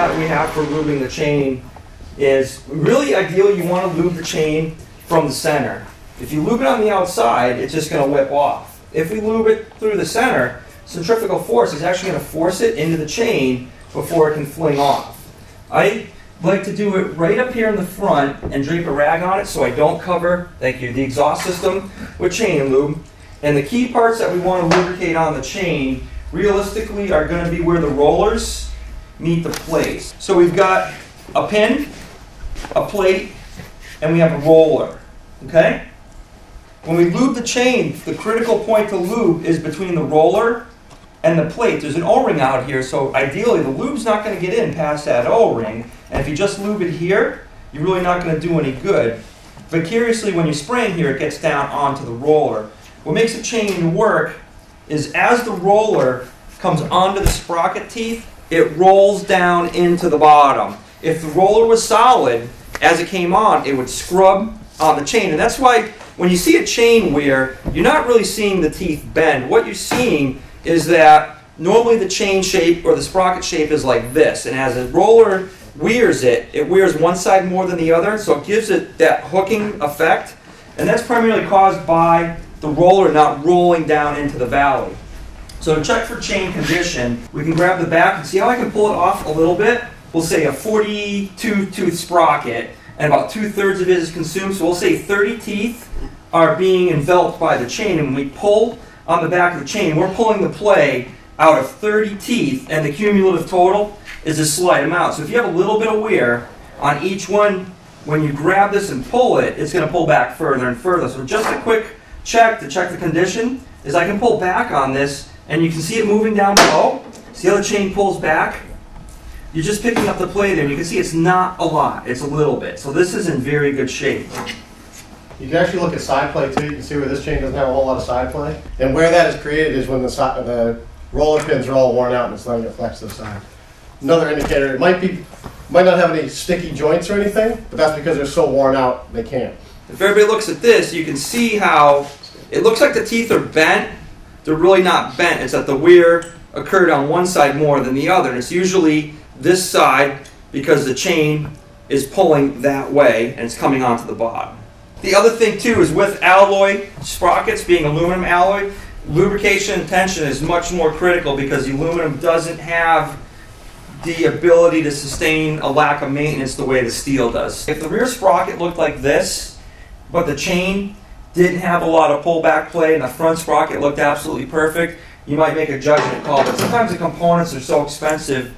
that we have for lubing the chain is really ideally you want to lube the chain from the center. If you lube it on the outside, it's just going to whip off. If we lube it through the center, centrifugal force is actually going to force it into the chain before it can fling off. I like to do it right up here in the front and drape a rag on it so I don't cover, thank you, the exhaust system with chain lube. And the key parts that we want to lubricate on the chain realistically are going to be where the rollers meet the plates. So we've got a pin, a plate, and we have a roller. Okay? When we lube the chain, the critical point to lube is between the roller and the plate. There's an O-ring out here, so ideally the lube's not going to get in past that O-ring. And if you just lube it here, you're really not going to do any good. Vicariously, when you're spraying here, it gets down onto the roller. What makes the chain work is as the roller comes onto the sprocket teeth, it rolls down into the bottom. If the roller was solid, as it came on, it would scrub on the chain. And that's why when you see a chain wear, you're not really seeing the teeth bend. What you're seeing is that normally the chain shape or the sprocket shape is like this. And as the roller wears it, it wears one side more than the other, so it gives it that hooking effect. And that's primarily caused by the roller not rolling down into the valley. So to check for chain condition, we can grab the back and see how I can pull it off a little bit. We'll say a 42 tooth sprocket, and about 2/3 of it is consumed, so we'll say 30 teeth are being enveloped by the chain. And when we pull on the back of the chain, we're pulling the play out of 30 teeth, and the cumulative total is a slight amount. So if you have a little bit of wear on each one, when you grab this and pull it, it's going to pull back further and further. So just a quick check to check the condition is I can pull back on this, and you can see it moving down below. See how the chain pulls back? You're just picking up the play there, and you can see it's not a lot, it's a little bit. So this is in very good shape. You can actually look at side play too. You can see where this chain doesn't have a whole lot of side play. And where that is created is when the roller pins are all worn out and it's letting it flex to the side. Another indicator, it might not have any sticky joints or anything, but that's because they're so worn out they can't. If everybody looks at this, you can see how it looks like the teeth are bent. They're really not bent. It's that the wear occurred on one side more than the other. And it's usually this side because the chain is pulling that way and it's coming onto the bottom. The other thing too is with alloy sprockets being aluminum alloy, lubrication and tension is much more critical because the aluminum doesn't have the ability to sustain a lack of maintenance the way the steel does. If the rear sprocket looked like this, but the chain didn't have a lot of pullback play and the front sprocket looked absolutely perfect, you might make a judgment call. But sometimes the components are so expensive,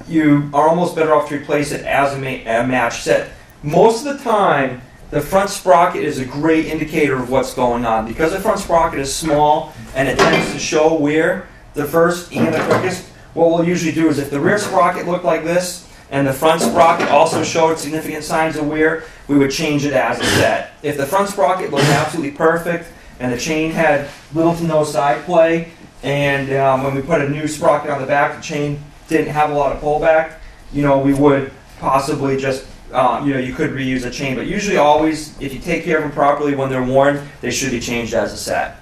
you are almost better off to replace it as a match set. Most of the time, the front sprocket is a great indicator of what's going on. Because the front sprocket is small and it tends to show wear the first and the quickest, what we'll usually do is if the rear sprocket looked like this and the front sprocket also showed significant signs of wear, we would change it as a set. If the front sprocket looked absolutely perfect and the chain had little to no side play, and when we put a new sprocket on the back, the chain didn't have a lot of pullback, we would possibly just, you could reuse a chain. But usually always, if you take care of them properly when they're worn, they should be changed as a set.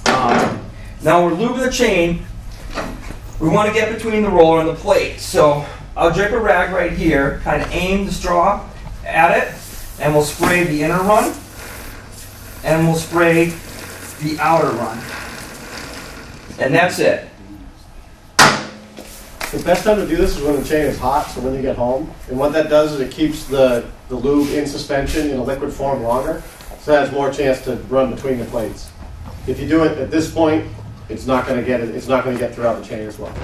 Now we're lubing the chain. We want to get between the roller and the plate. So I'll drape a rag right here, kind of aim the straw at it, and we'll spray the inner run, and we'll spray the outer run. And that's it. The best time to do this is when the chain is hot, so when you get home. And what that does is it keeps the lube in suspension in a liquid form longer, so it has more chance to run between the plates. If you do it at this point, it's not going to get throughout the chain as well.